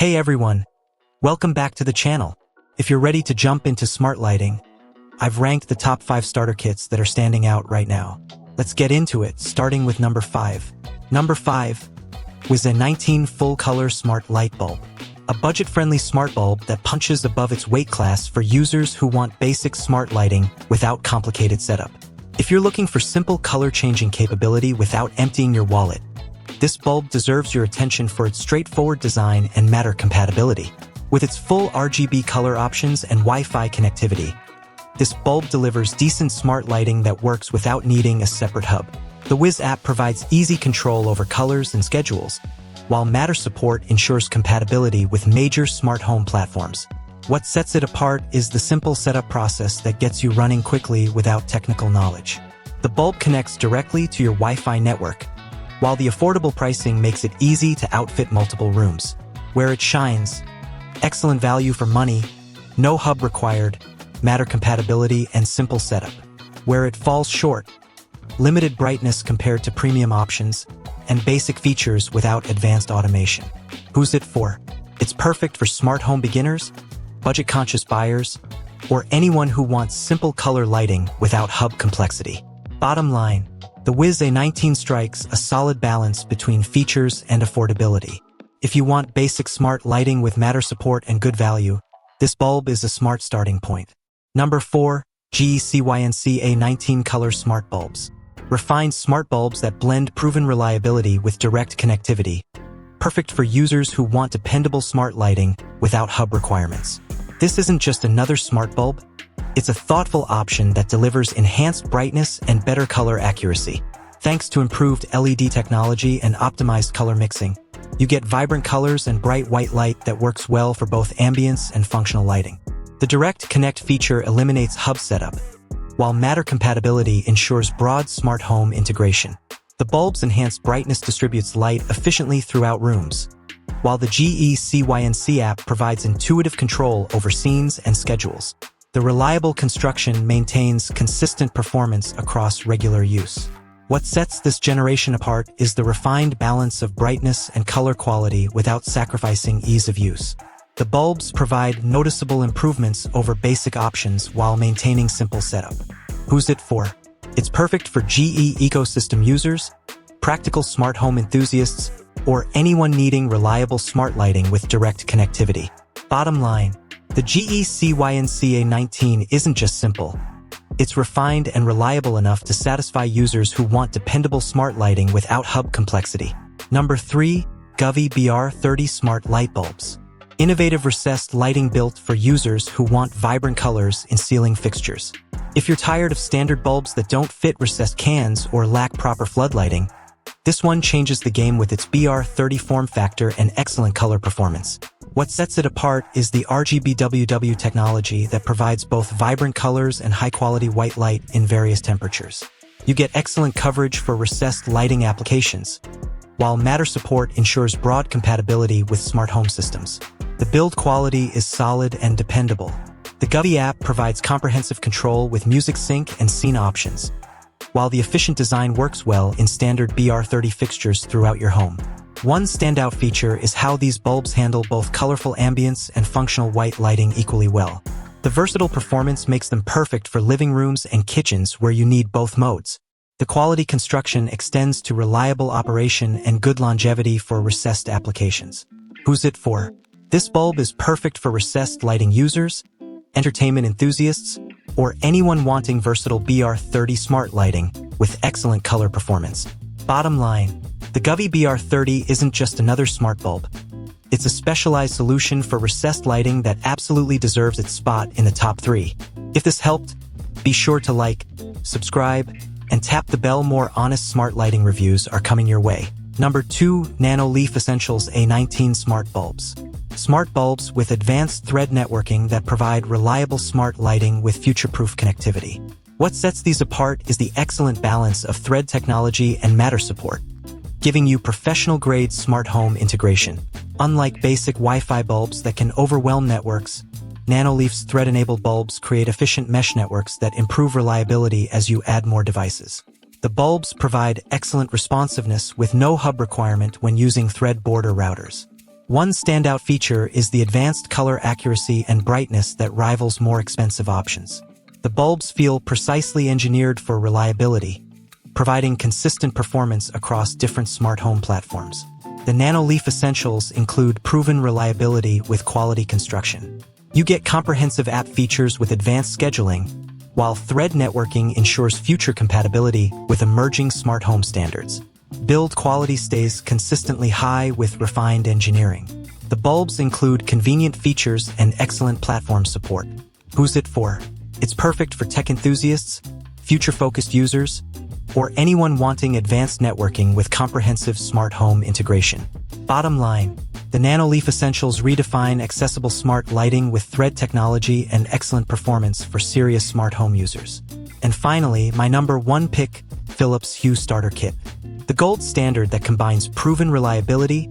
Hey everyone, welcome back to the channel. If you're ready to jump into smart lighting, I've ranked the top 5 starter kits that are standing out right now. Let's get into it, starting with number 5. Number 5 was a 19 full-color smart light bulb. A budget-friendly smart bulb that punches above its weight class for users who want basic smart lighting without complicated setup. If you're looking for simple color-changing capability without emptying your wallet, this bulb deserves your attention for its straightforward design and matter compatibility. With its full RGB color options and Wi-Fi connectivity, this bulb delivers decent smart lighting that works without needing a separate hub. The Wiz app provides easy control over colors and schedules, while Matter support ensures compatibility with major smart home platforms. What sets it apart is the simple setup process that gets you running quickly without technical knowledge. The bulb connects directly to your Wi-Fi network, while the affordable pricing makes it easy to outfit multiple rooms. Where it shines: excellent value for money, no hub required, Matter compatibility, and simple setup. Where it falls short: limited brightness compared to premium options, and basic features without advanced automation. Who's it for? It's perfect for smart home beginners, budget-conscious buyers, or anyone who wants simple color lighting without hub complexity. Bottom line, the Wiz A19 strikes a solid balance between features and affordability. If you want basic smart lighting with Matter support and good value, this bulb is a smart starting point. Number 4. Govee Cync A19 Color Smart Bulbs. Refined smart bulbs that blend proven reliability with direct connectivity. Perfect for users who want dependable smart lighting without hub requirements. This isn't just another smart bulb, it's a thoughtful option that delivers enhanced brightness and better color accuracy. Thanks to improved LED technology and optimized color mixing, you get vibrant colors and bright white light that works well for both ambience and functional lighting. The Direct Connect feature eliminates hub setup, while Matter compatibility ensures broad smart home integration. The bulb's enhanced brightness distributes light efficiently throughout rooms, while the Govee Cync app provides intuitive control over scenes and schedules. The reliable construction maintains consistent performance across regular use. What sets this generation apart is the refined balance of brightness and color quality without sacrificing ease of use. The bulbs provide noticeable improvements over basic options while maintaining simple setup. Who's it for? It's perfect for GE ecosystem users, practical smart home enthusiasts, or anyone needing reliable smart lighting with direct connectivity. Bottom line, the Govee Cync A19 isn't just simple. It's refined and reliable enough to satisfy users who want dependable smart lighting without hub complexity. Number 3. Govee BR30 Smart Light Bulbs. Innovative recessed lighting built for users who want vibrant colors in ceiling fixtures. If you're tired of standard bulbs that don't fit recessed cans or lack proper floodlighting, this one changes the game with its BR30 form factor and excellent color performance. What sets it apart is the RGBWW technology that provides both vibrant colors and high-quality white light in various temperatures. You get excellent coverage for recessed lighting applications, while Matter support ensures broad compatibility with smart home systems. The build quality is solid and dependable. The Govee app provides comprehensive control with music sync and scene options, while the efficient design works well in standard BR30 fixtures throughout your home. One standout feature is how these bulbs handle both colorful ambience and functional white lighting equally well. The versatile performance makes them perfect for living rooms and kitchens where you need both modes. The quality construction extends to reliable operation and good longevity for recessed applications. Who's it for? This bulb is perfect for recessed lighting users, entertainment enthusiasts, or anyone wanting versatile BR30 smart lighting with excellent color performance. Bottom line, the Govee BR30 isn't just another smart bulb. It's a specialized solution for recessed lighting that absolutely deserves its spot in the top 3. If this helped, be sure to like, subscribe, and tap the bell. More honest smart lighting reviews are coming your way. Number 2. Nanoleaf Essentials A19 Smart Bulbs. Smart bulbs with advanced thread networking that provide reliable smart lighting with future-proof connectivity. What sets these apart is the excellent balance of thread technology and Matter support, giving you professional-grade smart home integration. Unlike basic Wi-Fi bulbs that can overwhelm networks, Nanoleaf's thread-enabled bulbs create efficient mesh networks that improve reliability as you add more devices. The bulbs provide excellent responsiveness with no hub requirement when using thread border routers. One standout feature is the advanced color accuracy and brightness that rivals more expensive options. The bulbs feel precisely engineered for reliability, providing consistent performance across different smart home platforms. The Nanoleaf essentials include proven reliability with quality construction. You get comprehensive app features with advanced scheduling, while Thread networking ensures future compatibility with emerging smart home standards. Build quality stays consistently high with refined engineering. The bulbs include convenient features and excellent platform support. Who's it for? It's perfect for tech enthusiasts, future-focused users, or anyone wanting advanced networking with comprehensive smart home integration. Bottom line, the Nanoleaf Essentials redefine accessible smart lighting with Thread technology and excellent performance for serious smart home users. And finally, my number one pick, Philips Hue Starter Kit. The gold standard that combines proven reliability,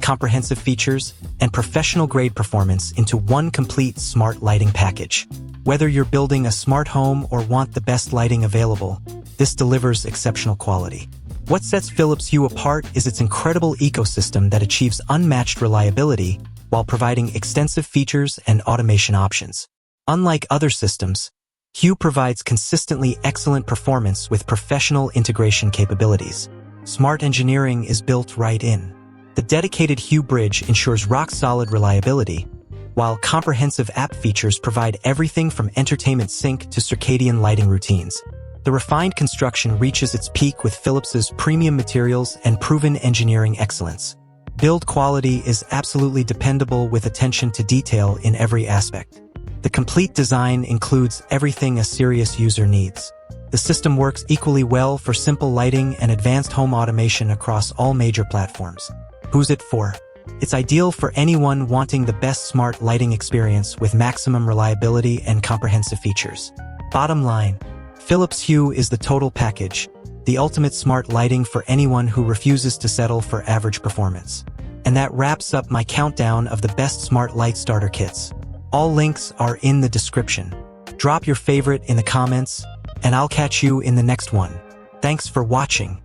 comprehensive features, and professional-grade performance into one complete smart lighting package. Whether you're building a smart home or want the best lighting available, this delivers exceptional quality. What sets Philips Hue apart is its incredible ecosystem that achieves unmatched reliability while providing extensive features and automation options. Unlike other systems, Hue provides consistently excellent performance with professional integration capabilities. Smart engineering is built right in. The dedicated Hue bridge ensures rock-solid reliability, while comprehensive app features provide everything from entertainment sync to circadian lighting routines. The refined construction reaches its peak with Philips's premium materials and proven engineering excellence. Build quality is absolutely dependable with attention to detail in every aspect. The complete design includes everything a serious user needs. The system works equally well for simple lighting and advanced home automation across all major platforms. Who's it for? It's ideal for anyone wanting the best smart lighting experience with maximum reliability and comprehensive features. Bottom line, Philips Hue is the total package, the ultimate smart lighting for anyone who refuses to settle for average performance. And that wraps up my countdown of the best smart light starter kits. All links are in the description. Drop your favorite in the comments, and I'll catch you in the next one. Thanks for watching.